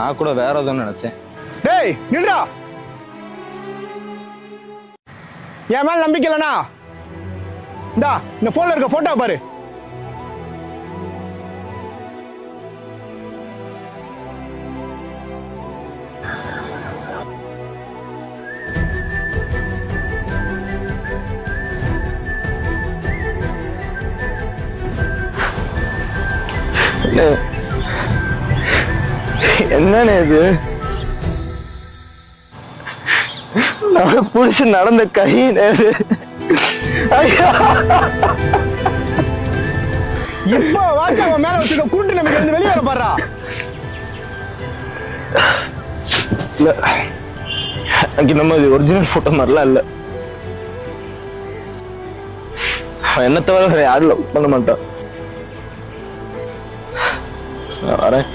நான் கூட வேற எதுவும் நினைச்சேன். டேய் நில்றா, என் மேல நம்பிக்கை இல்லைனா இந்தா இந்த போன்ல இருக்க போட்டோ பாரு. என்னன்னு இது? நான் புடிச்சு நடந்த கை இப்ப வாட்ச் அவன் மேல வச்சுக்க கூண்டு நமக்கு இருந்து வெளியே வர பாடுறா. இல்ல எனக்கு நம்ம ஒரிஜினல் போட்டோ மாதிரிலாம் இல்ல. என்ன தவிர யாரும் லவ் பண்ண மாட்டான். வரேன்.